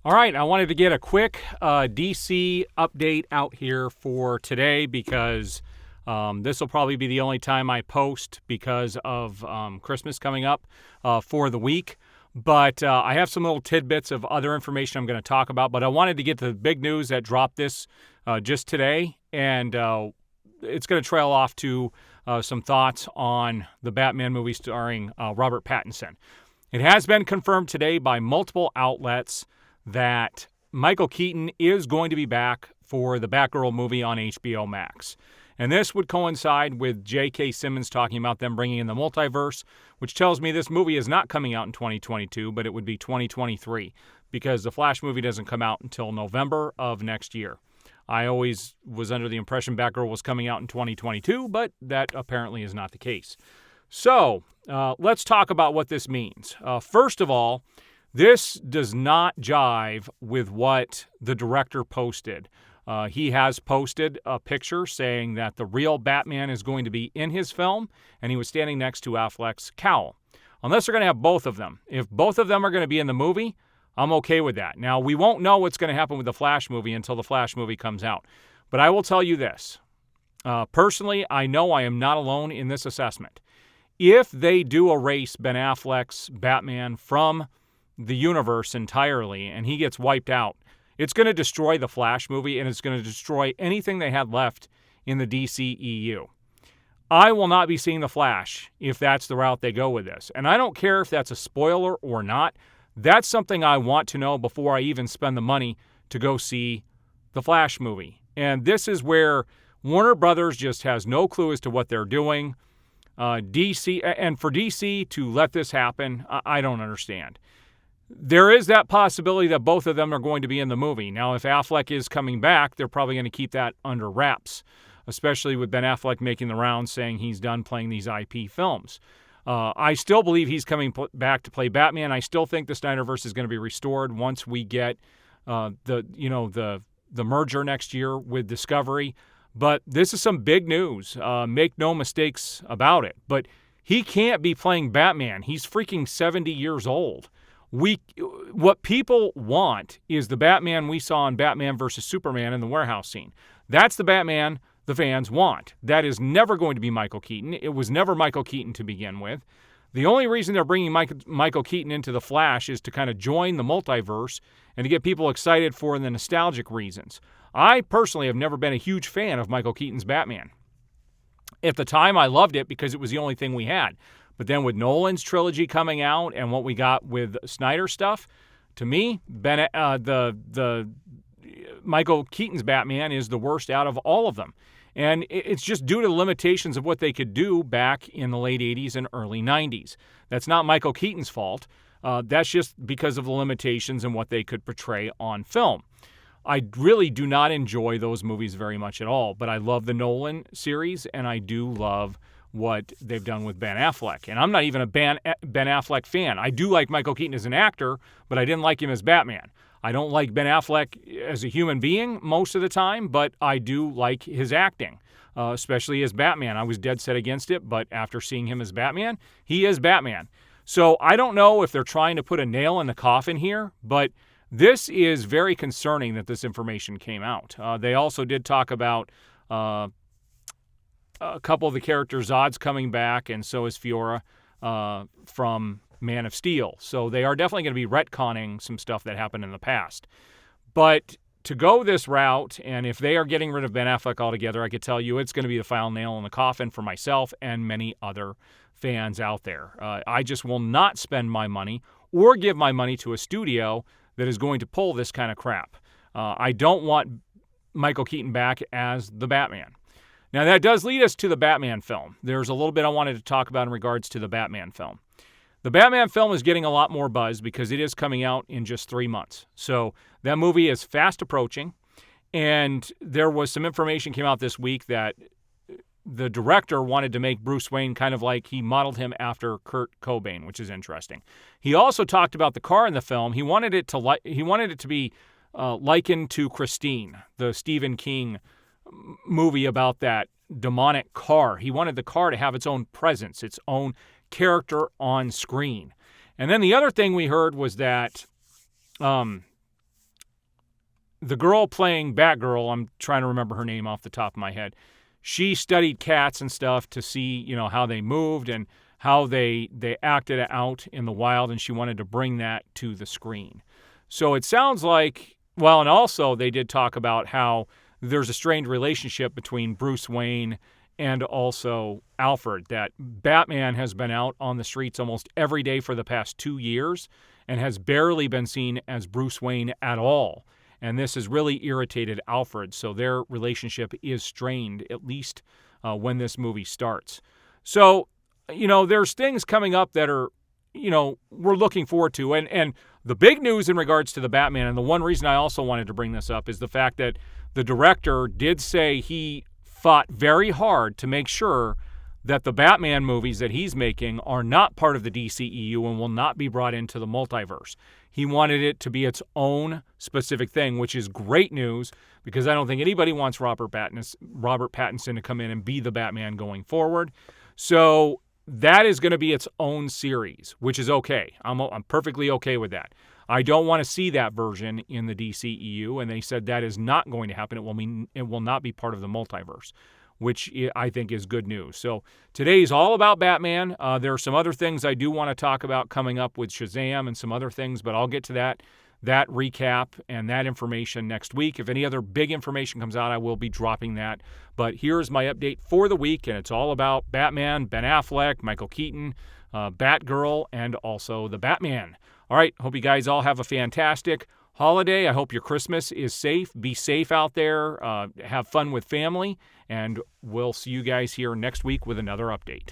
All right, I wanted to get a quick DC update out here for today because this will probably be the only time I post because of Christmas coming up for the week. But I have some little tidbits of other information I'm going to talk about. But I wanted to get the big news that dropped this just today, and it's going to trail off to some thoughts on the Batman movie starring Robert Pattinson. It has been confirmed today by multiple outlets that Michael Keaton is going to be back for the Batgirl movie on HBO Max. And this would coincide with J.K. Simmons talking about them bringing in the multiverse, which tells me this movie is not coming out in 2022, but it would be 2023, because the Flash movie doesn't come out until November of next year. I always was under the impression Batgirl was coming out in 2022, but that apparently is not the case. So let's talk about what this means. First of all, this does not jive with what the director posted. He has posted a picture saying that the real Batman is going to be in his film, and he was standing next to Affleck's cowl. Unless they're going to have both of them. If both of them are going to be in the movie, I'm okay with that. Now, we won't know what's going to happen with the Flash movie until the Flash movie comes out. But I will tell you this. Personally, I know I am not alone in this assessment. If they do erase Ben Affleck's Batman from the universe entirely and he gets wiped out, it's going to destroy the Flash movie and it's going to destroy anything they had left in the DCEU. I will not be seeing the Flash if that's the route they go with this. And I don't care if that's a spoiler or not. That's something I want to know before I even spend the money to go see the Flash movie. And this is where Warner Brothers just has no clue as to what they're doing. DC, and for DC to let this happen, I don't understand. There is that possibility that both of them are going to be in the movie. Now, if Affleck is coming back, they're probably going to keep that under wraps, especially with Ben Affleck making the rounds saying he's done playing these IP films. I still believe he's coming back to play Batman. I still think the Snyderverse is going to be restored once we get the merger next year with Discovery. But this is some big news. Make no mistakes about it. But he can't be playing Batman. He's freaking 70 years old. What people want is the Batman we saw in Batman vs. Superman in the warehouse scene. That's the Batman the fans want. That is never going to be Michael Keaton. It was never Michael Keaton to begin with. The only reason they're bringing Michael Keaton into The Flash is to kind of join the multiverse and to get people excited for the nostalgic reasons. I personally have never been a huge fan of Michael Keaton's Batman. At the time, I loved it because it was the only thing we had. But then with Nolan's trilogy coming out and what we got with Snyder stuff, to me, the Michael Keaton's Batman is the worst out of all of them. And it's just due to the limitations of what they could do back in the late 80s and early 90s. That's not Michael Keaton's fault. That's just because of the limitations and what they could portray on film. I really do not enjoy those movies very much at all, but I love the Nolan series, and I do love what they've done with Ben Affleck. And I'm not even a Ben Affleck fan. I do like Michael Keaton as an actor, but I didn't like him as Batman. I don't like Ben Affleck as a human being most of the time, but I do like his acting, especially as Batman. I was dead set against it, but after seeing him as Batman, he is Batman. So I don't know if they're trying to put a nail in the coffin here, but this is very concerning that this information came out. They also did talk about a couple of the characters, Zod's coming back, and so is Fiora from Man of Steel. So they are definitely going to be retconning some stuff that happened in the past. But to go this route, and if they are getting rid of Ben Affleck altogether, I could tell you it's going to be the final nail in the coffin for myself and many other fans out there. I just will not spend my money or give my money to a studio that is going to pull this kind of crap. I don't want Michael Keaton back as the Batman. Now, that does lead us to the Batman film. There's a little bit I wanted to talk about in regards to the Batman film. The Batman film is getting a lot more buzz because it is coming out in just 3 months. So that movie is fast approaching, and there was some information came out this week that the director wanted to make Bruce Wayne kind of like he modeled him after Kurt Cobain, which is interesting. He also talked about the car in the film. He wanted it to be likened to Christine, the Stephen King movie about that demonic car. He wanted the car to have its own presence, its own character on screen. And then the other thing we heard was that the girl playing Batgirl, I'm trying to remember her name off the top of my head. She studied cats and stuff to see, how they moved and how they acted out in the wild, and she wanted to bring that to the screen. So it sounds like, well, and also they did talk about how there's a strained relationship between Bruce Wayne and also Alfred, that Batman has been out on the streets almost every day for the past 2 years and has barely been seen as Bruce Wayne at all. And this has really irritated Alfred, so their relationship is strained, at least when this movie starts. So, there's things coming up that are, we're looking forward to. And the big news in regards to the Batman, and the one reason I also wanted to bring this up, is the fact that the director did say he fought very hard to make sure that the Batman movies that he's making are not part of the DCEU and will not be brought into the multiverse. He wanted it to be its own specific thing, which is great news because I don't think anybody wants Robert Pattinson to come in and be the Batman going forward. So that is going to be its own series, which is okay. I'm perfectly okay with that. I don't want to see that version in the DCEU, and they said that is not going to happen. It will not be part of the multiverse, which I think is good news. So today is all about Batman. There are some other things I do want to talk about coming up with Shazam and some other things, but I'll get to that recap and that information next week. If any other big information comes out, I will be dropping that. But here's my update for the week, and it's all about Batman, Ben Affleck, Michael Keaton, Batgirl, and also the Batman. All right, hope you guys all have a fantastic holiday. I hope your Christmas is safe. Be safe out there. Have fun with family, and we'll see you guys here next week with another update.